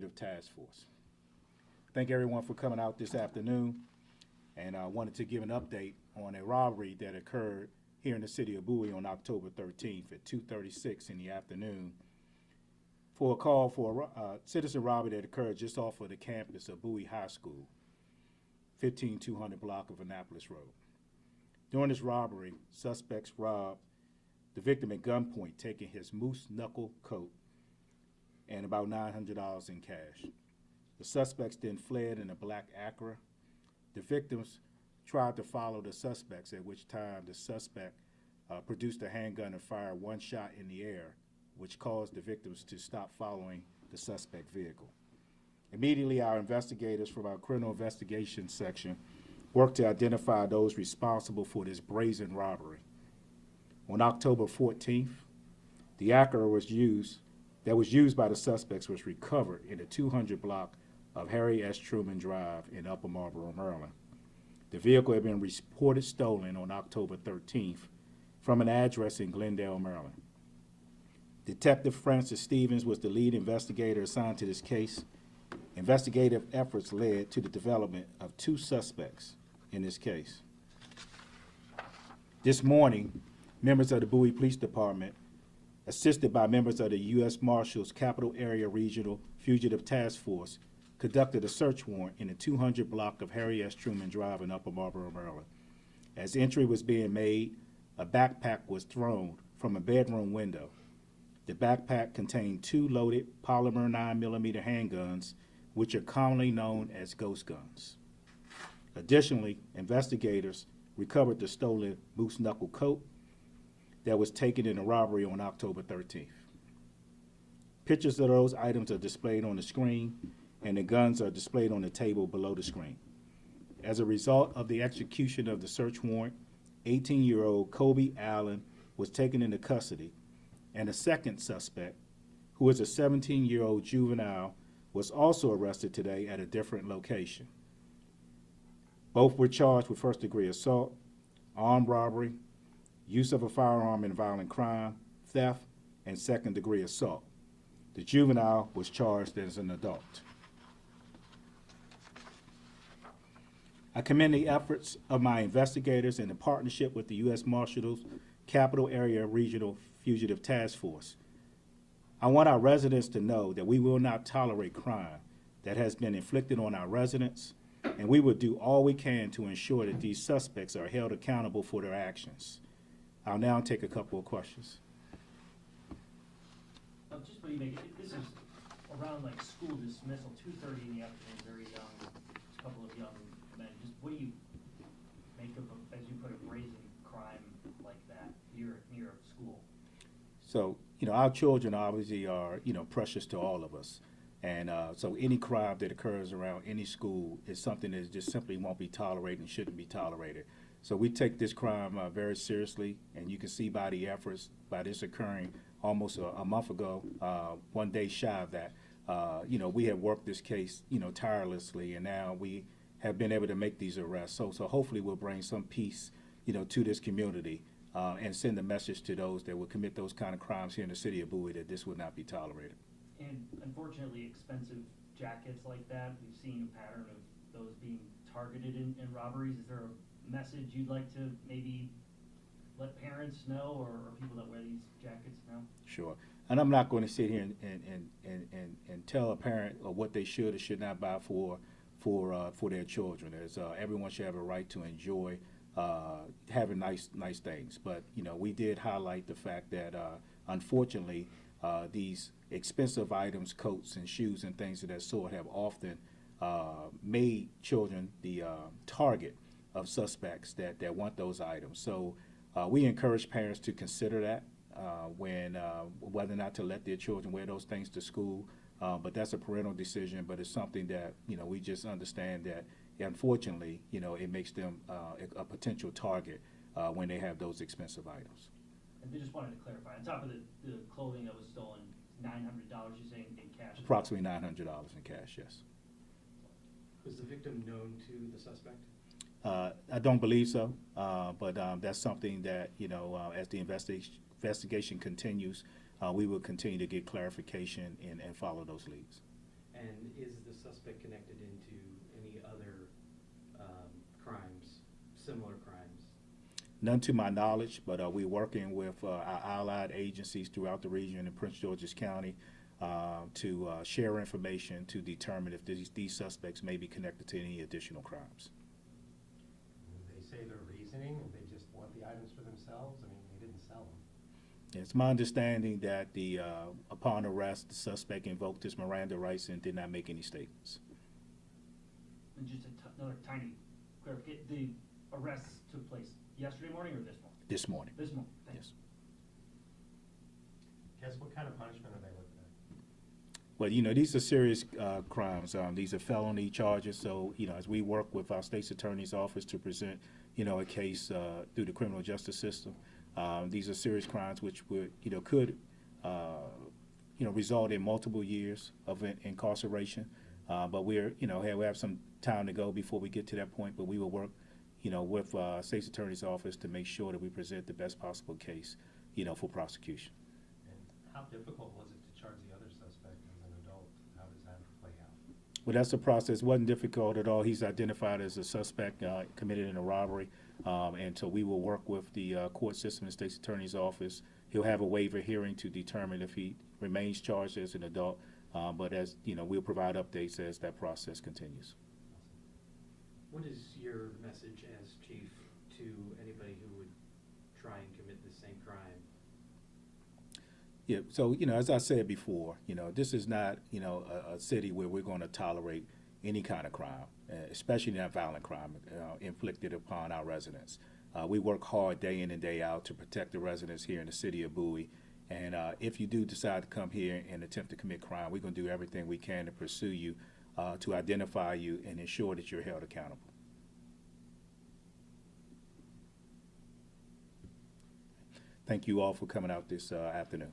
Task Force. Thank everyone for coming out this afternoon, and I wanted to give an update on a robbery that occurred here in the city of Bowie on October 13th at 2:36 in the afternoon for a call for a citizen robbery that occurred just off of the campus of Bowie High School, 15200 block of Annapolis Road. During this robbery, suspects robbed the victim at gunpoint, taking his moose knuckle coat and about $900 in cash. The suspects then fled in a black Acura. The victims tried to follow the suspects, at which time the suspect produced a handgun and fired one shot in the air, which caused the victims to stop following the suspect vehicle. Immediately, our investigators from our criminal investigation section worked to identify those responsible for this brazen robbery. On October 14th, the Acura that was used by the suspects was recovered in the 200 block of Harry S. Truman Drive in Upper Marlboro, Maryland. The vehicle had been reported stolen on October 13th from an address in Glendale, Maryland. Detective Francis Stevens was the lead investigator assigned to this case. Investigative efforts led to the development of two suspects in this case. This morning, members of the Bowie Police Department, assisted by members of the U.S. Marshals Capital Area Regional Fugitive Task Force, conducted a search warrant in the 200 block of Harry S. Truman Drive in Upper Marlboro, Maryland. As entry was being made, a backpack was thrown from a bedroom window. The backpack contained two loaded polymer 9mm handguns, which are commonly known as ghost guns. Additionally, investigators recovered the stolen moose knuckle coat that was taken in the robbery on October 13th. Pictures of those items are displayed on the screen, and the guns are displayed on the table below the screen. As a result of the execution of the search warrant, 18-year-old Kobe Allen was taken into custody, and a second suspect, who is a 17-year-old juvenile, was also arrested today at a different location. Both were charged with first-degree assault, armed robbery, use of a firearm in violent crime, theft, and second-degree assault. The juvenile was charged as an adult. I commend the efforts of my investigators in the partnership with the U.S. Marshals Capital Area Regional Fugitive Task Force. I want our residents to know that we will not tolerate crime that has been inflicted on our residents, and we will do all we can to ensure that these suspects are held accountable for their actions. I'll now take a couple of questions. Just what do you make, this is around like school dismissal, 2:30 in the afternoon, very young, a couple of young men. Just what do you make of, as you put it, brazen crime like that near school? So, our children obviously are, precious to all of us. And so any crime that occurs around any school is something that just simply won't be tolerated and shouldn't be tolerated. So we take this crime very seriously, and you can see by the efforts, by this occurring almost a month ago, one day shy of that, we have worked this case, tirelessly, and now we have been able to make these arrests. So hopefully we'll bring some peace, to this community and send a message to those that will commit those kind of crimes here in the city of Bowie that this will not be tolerated. And unfortunately, expensive jackets like that, we've seen a pattern of those being targeted in robberies. Is there a message you'd like to maybe let parents know, or people that wear these jackets know? Sure. And I'm not going to sit here and tell a parent what they should or should not buy for their children. As everyone should have a right to enjoy having nice things. But we did highlight the fact that unfortunately these expensive items, coats and shoes and things of that sort, have often made children the target of suspects that want those items. So we encourage parents to consider that when whether or not to let their children wear those things to school. But that's a parental decision. But it's something that we just understand that unfortunately it makes them a potential target when they have those expensive items. And they just wanted to clarify, on top of the clothing that was stolen, $900, you're saying, in cash? Approximately $900 in cash, yes. Was the victim known to the suspect? I don't believe so, but that's something that, as the investigation continues, we will continue to get clarification and follow those leads. And suspect connected into any other crimes, similar crimes? None to my knowledge, but we're working with our allied agencies throughout the region in Prince George's County to share information to determine if these suspects may be connected to any additional crimes. They say their reasoning, and they just want the items for themselves. I mean, they didn't sell them. It's my understanding that upon arrest, the suspect invoked his Miranda rights and did not make any statements. And just another tiny clarification, the arrests took place yesterday morning or this morning? This morning. This morning, thanks. Yes. Guess what kind of punishment are they looking at? Well, you know, these are serious crimes. These are felony charges. So, you know, as we work with our state's attorney's office to present, you know, a case through the criminal justice system, these are serious crimes which would, you know, could, you know, result in multiple years of incarceration. But we're, you know, we have some time to go before we get to that point. But we will work, you know, with state's attorney's office to make sure that we present the best possible case, you know, for prosecution. And how difficult was it to charge the other suspect as an adult? How does that play out? Well, that's the process. It wasn't difficult at all. He's identified as a suspect committed in a robbery. And so we will work with the court system and state's attorney's office. He'll have a waiver hearing to determine if he remains charged as an adult. But as you know, we'll provide updates as that process continues. What is your message as chief to anybody who would try and commit the same crime? Yeah, so, you know, as I said before, you know, this is not, you know, a city where we're going to tolerate any kind of crime, especially not violent crime inflicted upon our residents. We work hard day in and day out to protect the residents here in the city of Bowie. And if you do decide to come here and attempt to commit crime, we're going to do everything we can to pursue you, to identify you and ensure that you're held accountable. Thank you all for coming out this afternoon.